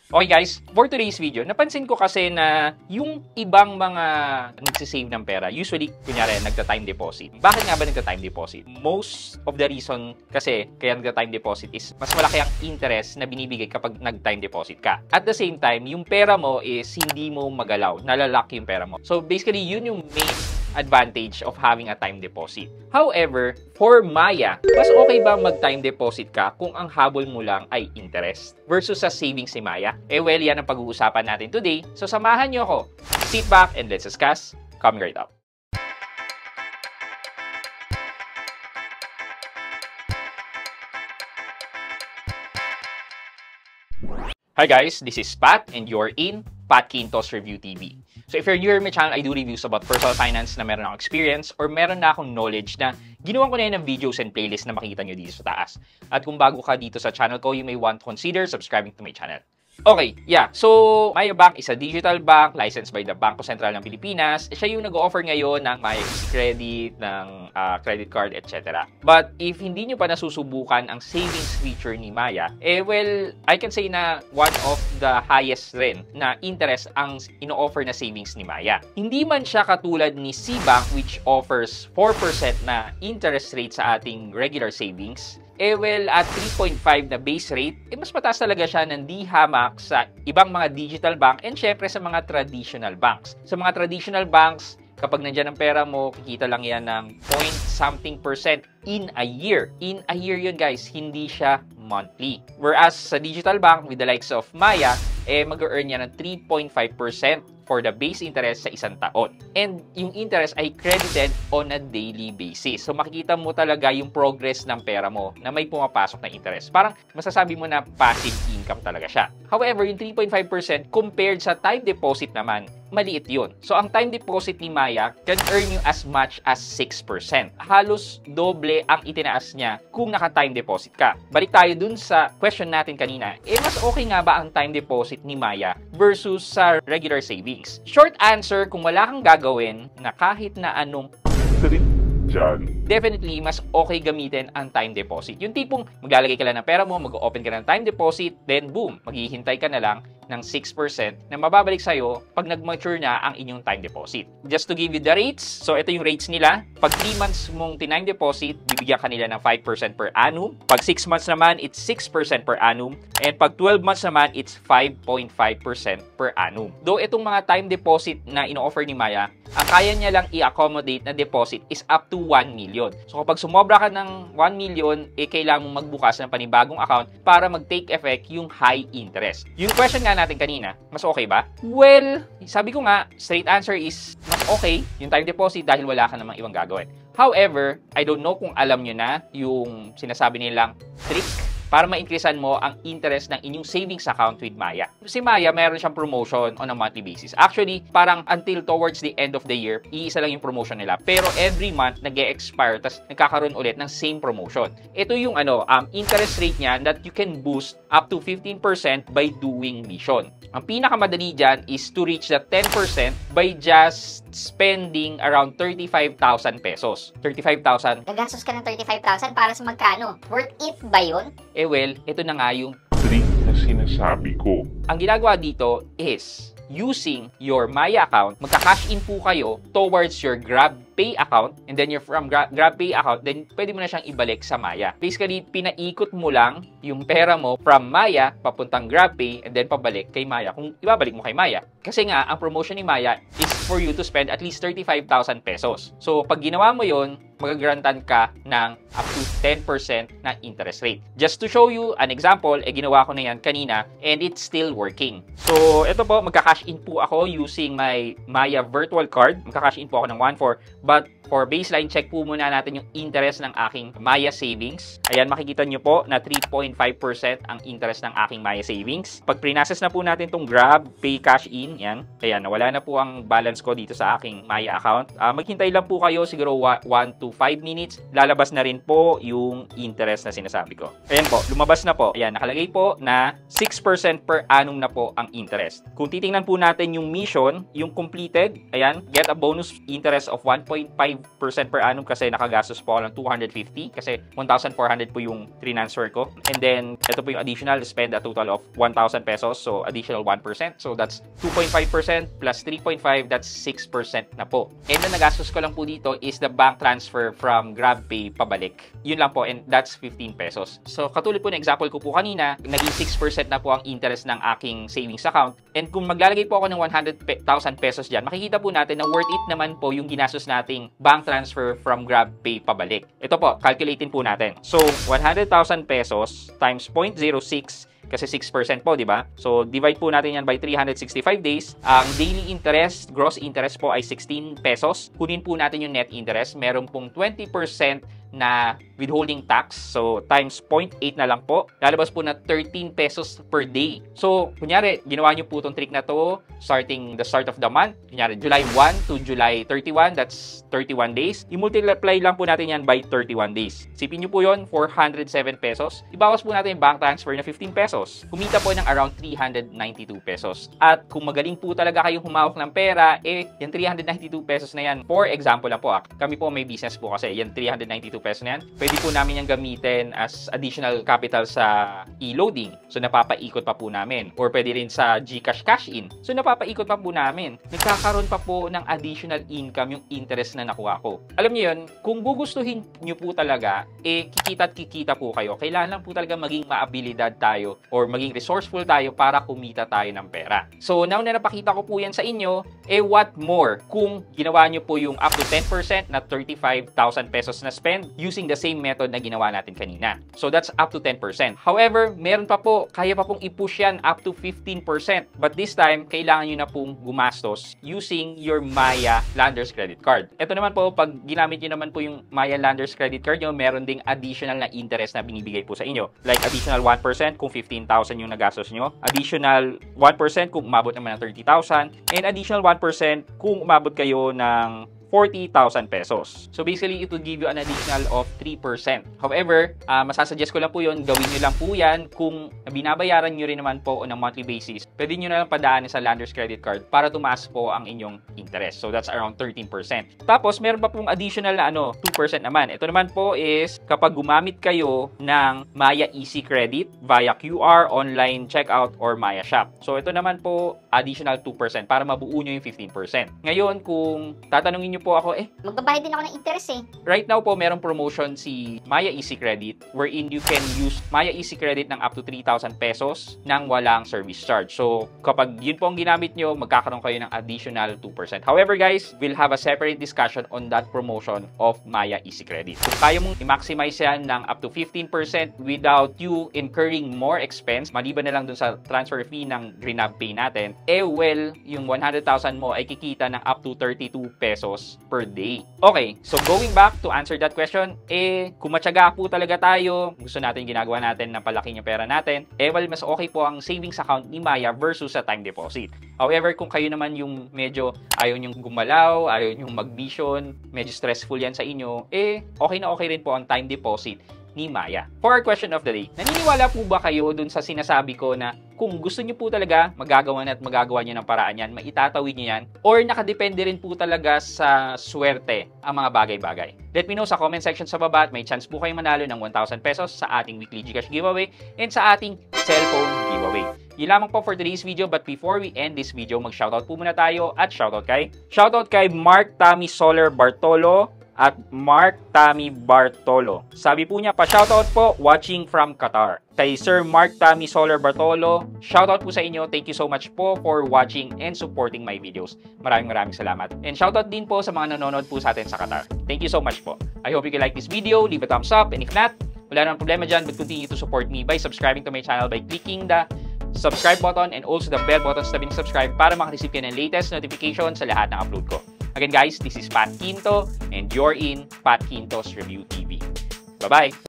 Okay guys, for today's video, napansin ko kasi na yung ibang mga nagsisave ng pera, usually, kunyari, nagta-time deposit. Bakit nga ba nagta-time deposit? Most of the reason kasi kaya nagta-time deposit is mas malaki ang interest na binibigay kapag nag-time deposit ka. At the same time, yung pera mo is hindi mo magalaw, nalalak yung pera mo. So basically, yun yung main advantage of having a time deposit. However, for Maya, mas okay ba mag-time deposit ka kung ang habol mo lang ay interest versus sa savings ni Maya? Well, yan ang pag-uusapan natin today. So, samahan nyo ako. Sit back and let's discuss. Coming right up. Hi guys, this is Pat and you're in Pat Quintos Review TV. So if you're new to my channel, I do reviews about personal finance na meron akong experience or meron na akong knowledge na ginawa ko na yun ng videos and playlist na makikita nyo dito sa taas. At kung bago ka dito sa channel ko, you may want to consider subscribing to my channel. Okay, yeah. So, Maya Bank is a digital bank licensed by the Bangko Sentral ng Pilipinas. Siya yung nag-offer ngayon ng Maya Credit, ng credit card, etc. But if hindi nyo pa nasusubukan ang savings feature ni Maya, well, I can say na one of the highest rin na interest ang ino-offer na savings ni Maya. Hindi man siya katulad ni Cbank which offers 4% na interest rate sa ating regular savings. Well, at 3.5 na base rate, mas mataas talaga siya ng di hamak sa ibang mga digital bank and syempre sa mga traditional banks. Sa mga traditional banks, kapag nandiyan ang pera mo, kikita lang yan ng point-something% in a year. In a year yun guys, hindi siya monthly. Whereas sa digital bank with the likes of Maya, mag-earn yan ng 3.5% for the base interest sa isang taon. And yung interest ay credited on a daily basis. So makikita mo talaga yung progress ng pera mo na may pumapasok na interest. Parang masasabi mo na passive income talaga siya. However, yung 3.5% compared sa time deposit naman, maliit yun. So ang time deposit ni Maya can earn you as much as 6%. Halos doble ang itinaas niya kung naka-time deposit ka. Balik tayo dun sa question natin kanina. Mas okay nga ba ang time deposit ni Maya versus sa regular savings? Short answer, kung wala kang gagawin na kahit na anong definitely, mas okay gamitin ang time deposit. Yung tipong maglalagay ka lang ng pera mo, mag-open ka ng time deposit, then boom, maghihintay ka na lang ng 6% na mababalik sa'yo pag nag-mature na ang inyong time deposit. Just to give you the rates, so ito yung rates nila. Pag 3 months mong time deposit, bibigyan ka nila ng 5% per annum. Pag 6 months naman, it's 6% per annum. And pag 12 months naman, it's 5.5% per annum. Though itong mga time deposit na ino-offer ni Maya, ang kaya niya lang i-accommodate na deposit is up to 1 million. So kapag sumobra ka ng 1 million, kailangan mong magbukas ng panibagong account para mag-take effect yung high interest. Yung question nga natin kanina, mas okay ba? Well, sabi ko nga, straight answer is mas okay yung time deposit dahil wala ka namang ibang gagawin. However, I don't know kung alam nyo na yung sinasabi nilang trick para ma-increasean mo ang interest ng inyong savings account with Maya. Si Maya, mayroon siyang promotion on a monthly basis. Actually, parang until towards the end of the year, iisa lang yung promotion nila. Pero every month, nag-e-expire, tas nagkakaroon ulit ng same promotion. Ito yung interest rate niya that you can boost up to 15% by doing mission. Ang pinakamadali dyan is to reach the 10% by just spending around 35,000 pesos. 35,000. Gagastos ka ng 35,000 para sa magkano? Worth it ba yun? Well, ito na nga yung trick na sinasabi ko. Ang ginagawa dito is using your Maya account, magka-cash in po kayo towards your GrabPay account, and then from GrabPay account, then pwede mo na siyang ibalik sa Maya. Basically, pinaikot mo lang yung pera mo from Maya papuntang GrabPay and then pabalik kay Maya kung ibabalik mo kay Maya. Kasi nga, ang promotion ni Maya is for you to spend at least 35,000 pesos. So, pag ginawa mo yon, magagrantan ka ng up to 10% na interest rate. Just to show you an example, ginawa ko na yan kanina and it's still working. So, ito po, magka-cash in po ako using my Maya virtual card. Magka-cash in po ako ng 1.4. But for baseline, check po muna natin yung interest ng aking Maya savings. Ayan, makikita nyo po na 3.5% ang interest ng aking Maya savings. Pag pre-process na po natin itong Grab, Pay, Cash In, yan. Ayan, nawala na po ang balance ko dito sa aking Maya account. Maghintay lang po kayo, siguro 1 to 5 minutes. Lalabas na rin po yung interest na sinasabi ko. Ayan po, lumabas na po. Ayan, nakalagay po na 6% per annum na po ang interest. Kung titingnan po natin yung mission, yung completed, ayan, get a bonus interest of 1.5% 2.5% per annum kasi nakagastos po ako ng 250 kasi 1,400 po yung transfer ko. And then, ito po yung additional, spend a total of 1,000 pesos. So, additional 1%. So, that's 2.5% plus 3.5, that's 6% na po. And then, nagastos ko lang po dito is the bank transfer from GrabPay pabalik. Yun lang po, and that's 15 pesos. So, katulad po ng example ko po kanina, naging 6% na po ang interest ng aking savings account. And kung maglalagay po ako ng 100,000 pesos dyan, makikita po natin na worth it naman po yung ginastos nating bank transfer from GrabPay pabalik. Ito po, calculating po natin. So, 100,000 pesos times 0.06 kasi 6% po, di ba? So, divide po natin yan by 365 days. Ang daily interest, gross interest po ay 16 pesos. Kunin po natin yung net interest. Meron pong 20% na withholding tax. So, times 0.8 na lang po. Lalabas po na 13 pesos per day. So, kunyari, ginawa nyo po itong trick na to starting the start of the month. Kunyari, July 1 to July 31, that's 31 days. I-multiply lang po natin yan by 31 days. Sipin nyo po yun, 407 pesos. Ibawas po natin yung bank transfer na 15 pesos. Kumita po ng around 392 pesos. At kung magaling po talaga kayong humawak ng pera, yung 392 pesos na yan, for example lang po, kami po may business po kasi, yan 392 pesos na yan, pwede po namin yung gamitin as additional capital sa e-loading. So, napapaikot pa po namin. Or pwede rin sa GCash cash-in. So, napapaikot pa po namin. Nagkakaroon pa po ng additional income yung interest na nakuha ko. Alam niyo yun, kung gugustuhin nyo po talaga, kikita at kikita po kayo. Kailangan lang po talaga maging maabilidad tayo or maging resourceful tayo para kumita tayo ng pera. So, now na napakita ko po yan sa inyo, what more kung ginawa nyo po yung up to 10% na 35,000 pesos na spend using the same method na ginawa natin kanina. So, that's up to 10%. However, meron pa po, kaya pa pong i-push yan up to 15%. But this time, kailangan nyo na pong gumastos using your Maya Landers Credit Card. Ito naman po, pag ginamit nyo naman po yung Maya Landers Credit Card nyo, meron ding additional na interest na binibigay po sa inyo. Like additional 1% kung 15,000 yung nagastos nyo, additional 1% kung umabot naman ng 30,000, and additional 1% kung umabot kayo ng 40,000 pesos. So basically, it will give you an additional of 3%. However, masasuggest ko lang po yun, gawin nyo lang po yan kung binabayaran nyo rin naman po on a monthly basis. Pwede nyo na lang padaanin sa Landers Credit Card para tumaas po ang inyong interest. So that's around 13%. Tapos, meron pa pong additional na 2% naman. Ito naman po is kapag gumamit kayo ng Maya Easy Credit via QR, online checkout, or Maya Shop. So ito naman po, additional 2% para mabuo nyo yung 15%. Ngayon, kung tatanungin nyo po ako, magbabayad din ako ng interest right now po, merong promotion si Maya Easy Credit wherein you can use Maya Easy Credit ng up to 3,000 pesos nang walang service charge. So, kapag yun po ang ginamit nyo, magkakaroon kayo ng additional 2%. However, guys, we'll have a separate discussion on that promotion of Maya Easy Credit. Kung kaya mong i-maximize yan ng up to 15% without you incurring more expense, maliban na lang dun sa transfer fee ng GrabPay natin, well, yung 100,000 mo ay kikita ng up to 32 pesos per day. Okay, so going back to answer that question, kung matyaga po talaga tayo, gusto natin ginagawa natin na palaki yung pera natin, well, mas okay po ang savings account ni Maya versus sa time deposit. However, kung kayo naman yung medyo ayaw nyong gumalaw, ayaw nyong mag-vision, medyo stressful yan sa inyo, okay na okay rin po ang time deposit ni Maya. For our question of the day, naniniwala po ba kayo dun sa sinasabi ko na kung gusto nyo po talaga, magagawa nyo ng paraan yan, maitatawid nyo yan, or nakadepende rin po talaga sa swerte ang mga bagay-bagay? Let me know sa comment section sa baba at may chance po kayong manalo ng 1,000 pesos sa ating weekly GCash giveaway and sa ating cellphone giveaway. Yun lamang po for today's video, but before we end this video, mag-shoutout po muna tayo at shoutout kay Mark Tommy Soler Bartolo at Mark Tommy Bartolo. Sabi po niya, pa-shoutout po, watching from Qatar. Kay Sir Mark Tommy Soler Bartolo, shoutout po sa inyo. Thank you so much po for watching and supporting my videos. Maraming salamat. And shoutout din po sa mga nanonood po sa atin sa Qatar. Thank you so much po. I hope you can like this video, leave a thumbs up, and if not, wala namang problema dyan, but continue to support me by subscribing to my channel by clicking the subscribe button and also the bell button sa tabing subscribe para makareceive kayo ng latest notification sa lahat ng upload ko. Again guys, this is Pat Quinto and you're in Pat Quinto's Review TV. Bye-bye!